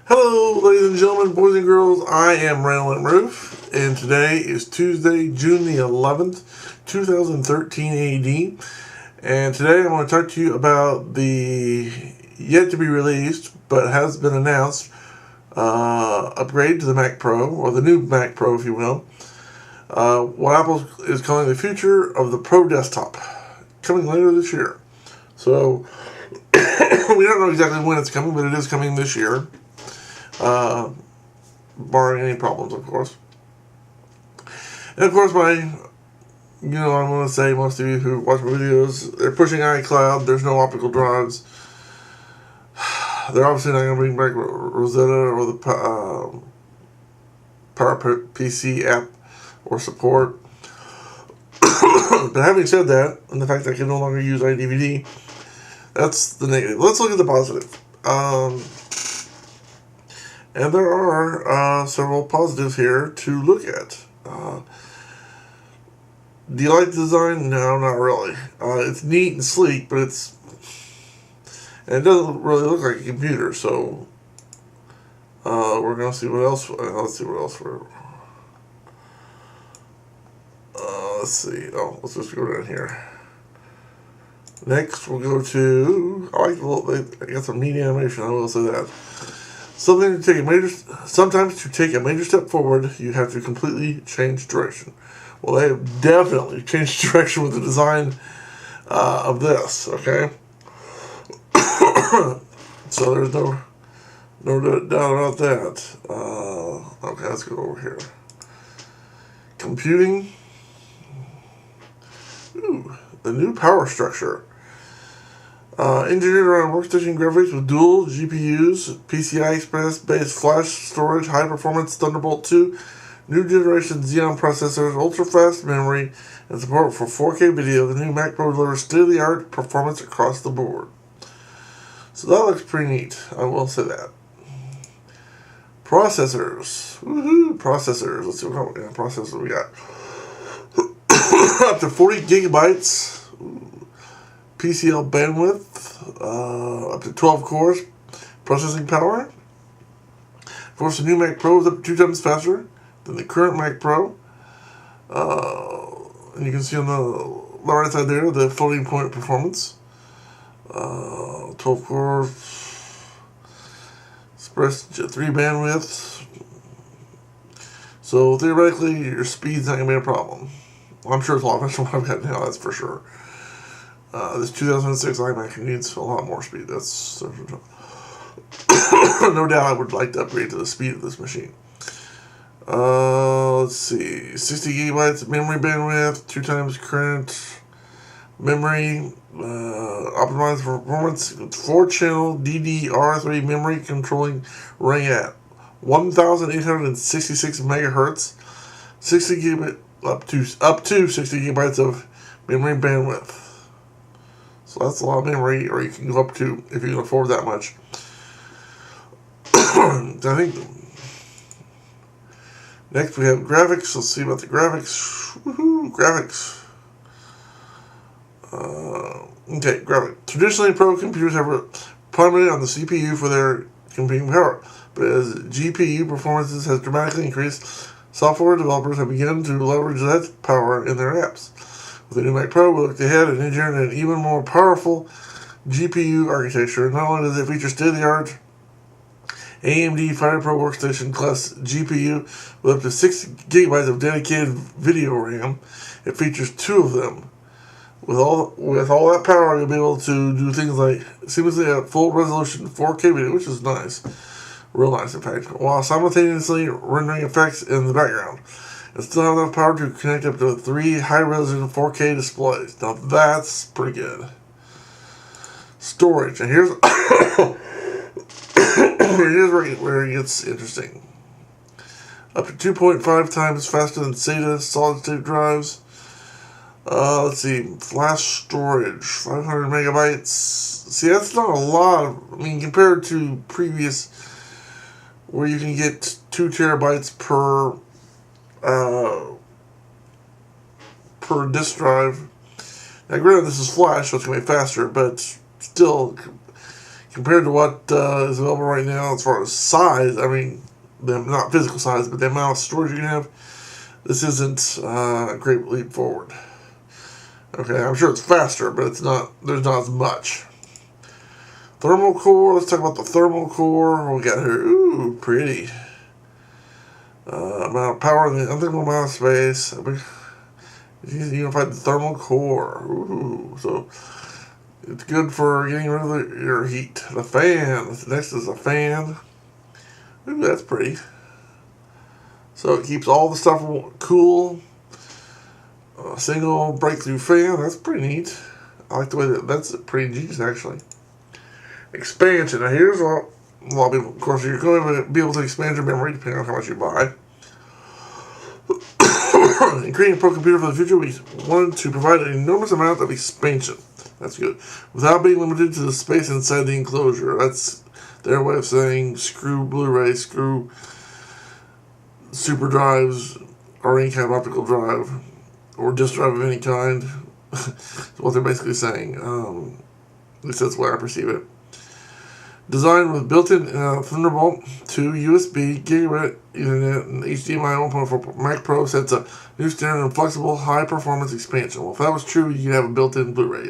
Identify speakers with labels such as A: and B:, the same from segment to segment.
A: Hello, ladies and gentlemen, boys and girls. I am iRandallMRueff, and today is Tuesday, June the 11th, 2013 AD. And today I'm going to talk to you about the yet to be released, but has been announced, upgrade to the Mac Pro, or the new Mac Pro, if you will. What Apple is calling the future of the Pro desktop, coming later this year. So, we don't know exactly when it's coming, but it is coming this year. Barring any problems, of course. And of course, I'm going to say, most of you who watch my videos, they're pushing iCloud. There's no optical drives. They're obviously not going to bring back Rosetta or the PowerPC app or support. But having said that, and the fact that I can no longer use iDVD, that's the negative. Let's look at the positive. And there are several positives here to look at. Do you like the design? No, not really. It's neat and sleek, but it doesn't really look like a computer. So we're gonna see what else. Let's see what else we're. Let's see. Oh, let's just go down here. Next, we'll go to. I got some neat animation. I will say that. Sometimes to take a major step forward, you have to completely change direction. Well, they have definitely changed direction with the design of this. Okay, so there's no doubt about that. Okay, let's go over here. Computing. Ooh, the new power structure. Engineered around workstation graphics with dual GPUs, PCI Express-based flash storage, high-performance Thunderbolt 2, new generation Xeon processors, ultra-fast memory, and support for 4K video, the new Mac Pro delivers state-of-the-art performance across the board. So that looks pretty neat, I will say that. Processors. Woohoo! Processors. Let's see what kind of processor we got. Up to 40 gigabytes. PCL bandwidth, up to 12 cores, processing power. Of course, the new Mac Pro is up to 2 times faster than the current Mac Pro. And you can see on the right side there the floating point performance. 12 cores, Express 3 bandwidth. So theoretically, your speed's not going to be a problem. I'm sure it's a lot faster than what I've got now, that's for sure. This 2006 iMac needs a lot more speed. That's no doubt I would like to upgrade to the speed of this machine. Let's see, 60 gigabytes of memory bandwidth, 2 times current memory, optimized for performance, 4-channel DDR3 memory controlling running at 1,866 megahertz, 60 gigabit up to 60 gigabytes of memory bandwidth. So that's a lot of memory, or you can go up to, if you can afford that much. I think next we have graphics. Let's see about the graphics. Woohoo, graphics. Okay, graphics. Traditionally, pro computers have primarily on the CPU for their computing power, but as GPU performances has dramatically increased, software developers have begun to leverage that power in their apps. With the new Mac Pro, we looked ahead and engineered an even more powerful GPU architecture. Not only does it feature state-of-the-art AMD FirePro workstation class GPU with up to 6 gigabytes of dedicated video RAM, it features 2 of them. With all that power, you'll be able to do things like seamlessly at full resolution 4K video, which is nice, real nice in fact, while simultaneously rendering effects in the background. And still have enough power to connect up to 3 high-resolution 4K displays. Now that's pretty good. Storage. And here's where it gets interesting. Up to 2.5 times faster than SATA solid-state drives. Let's see. Flash storage. 500 megabytes. See, that's not a lot. Compared to previous, where you can get 2 terabytes per disk drive. Now, granted, this is flash, so it's going to be faster, but still, compared to what is available right now as far as size, I mean, not physical size, but the amount of storage you can have, this isn't a great leap forward. Okay, I'm sure it's faster, but it's not. There's not as much. Thermal core. Let's talk about the thermal core. What we got here? Ooh, pretty. Amount of power in the unthinkable amount of space. Unified thermal core. Ooh, so it's good for getting rid of your heat. The fan. Next is a fan. Ooh, that's pretty. So it keeps all the stuff cool. A single breakthrough fan. That's pretty neat. I like the way that's pretty ingenious, actually. Expansion. Now here's what a lot of people, of course, you're going to be able to expand your memory depending on how much you buy. In creating a pro computer for the future, we wanted to provide an enormous amount of expansion. That's good. Without being limited to the space inside the enclosure. That's their way of saying screw Blu-ray, screw super drives, or any kind of optical drive, or disk drive of any kind. That's what they're basically saying. At least that's the way I perceive it. Designed with built-in Thunderbolt 2 USB, Gigabit Ethernet, and HDMI 1.4 Mac Pro sets a new standard in flexible, high-performance expansion. Well, if that was true, you'd have a built-in Blu-ray.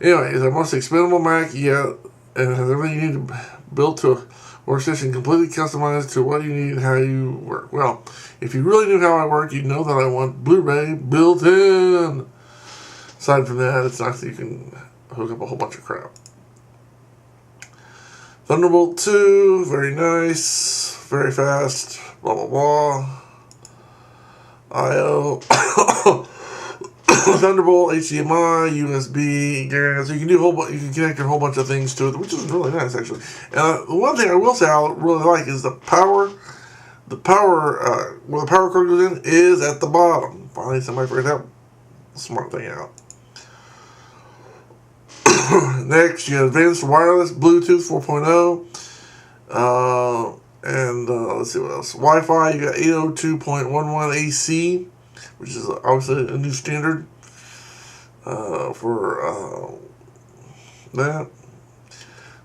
A: Anyway, it's our most expandable Mac yet, and it has everything you need built to a workstation completely customized to what you need and how you work. Well, if you really knew how I work, you'd know that I want Blu-ray built-in. Aside from that, it's nice that you can hook up a whole bunch of crap. Thunderbolt 2, very nice, very fast, blah blah blah. I/O, Thunderbolt, HDMI, USB, so you can do you can connect a whole bunch of things to it, which is really nice actually. And the one thing I will say I really like is the power. The power where the power cord goes in is at the bottom. Finally, somebody figured that smart thing out. Next, you have advanced wireless Bluetooth 4.0. Let's see what else. Wi-Fi, you got 802.11 AC, which is obviously a new standard for that.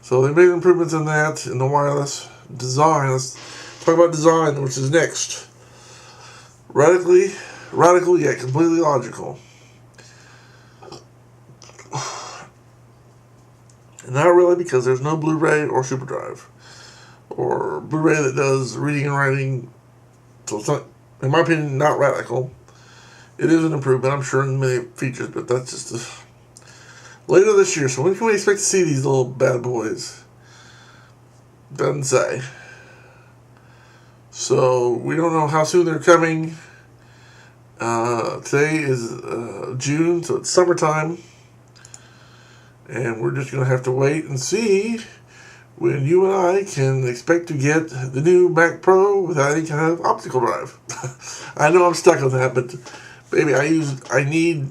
A: So they made improvements in that, in the wireless design. Let's talk about design, which is next. Radical yet completely logical. Not really, because there's no Blu-ray or Super Drive or Blu-ray that does reading and writing. So it's not, in my opinion, not radical. It is an improvement, I'm sure, in many features, but that's just later this year. So when can we expect to see these little bad boys? Doesn't say. So we don't know how soon they're coming. Today is June, so it's summertime. And we're just going to have to wait and see when you and I can expect to get the new Mac Pro without any kind of optical drive. I know I'm stuck on that, but baby, I need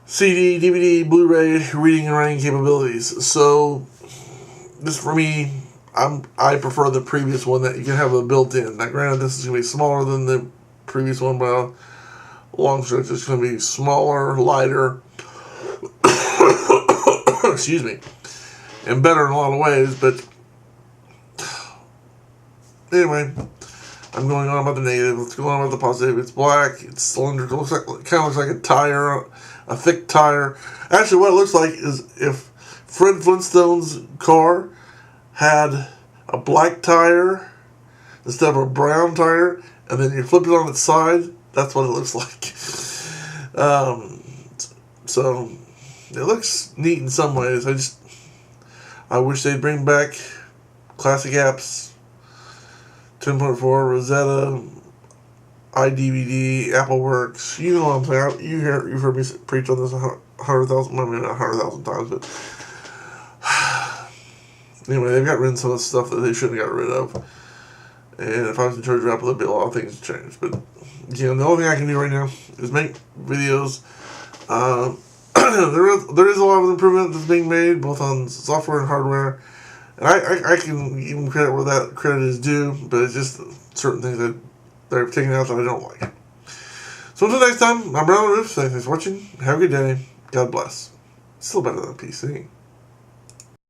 A: CD, DVD, Blu-ray reading and writing capabilities. So this for me, I prefer the previous one that you can have a built-in. Now granted, this is going to be smaller than the previous one, but a long stretch it's going to be smaller, lighter, excuse me, and better in a lot of ways. But anyway, I'm going on about the negative. Let's go on about the positive. It's black. It's cylindrical. It kind of looks like a tire, a thick tire. Actually, what it looks like is if Fred Flintstone's car had a black tire instead of a brown tire, and then you flip it on its side. That's what it looks like. So it looks neat in some ways. I wish they'd bring back classic apps, 10.4, Rosetta, iDVD, AppleWorks. You know what I'm saying. You've heard me preach on this 100,000, maybe not 100,000 times, but anyway, they've got rid of some of the stuff that they shouldn't have got rid of. And if I was in charge of Apple, there'd be a lot of things to change. But the only thing I can do right now is make videos. There is a lot of improvement that's being made, both on software and hardware. And I can give them credit where that credit is due, but it's just certain things that they're taking out that I don't like. So until next time, I'm iRandallMRueff. Thanks for watching. Have a good day. God bless. Still better than a PC.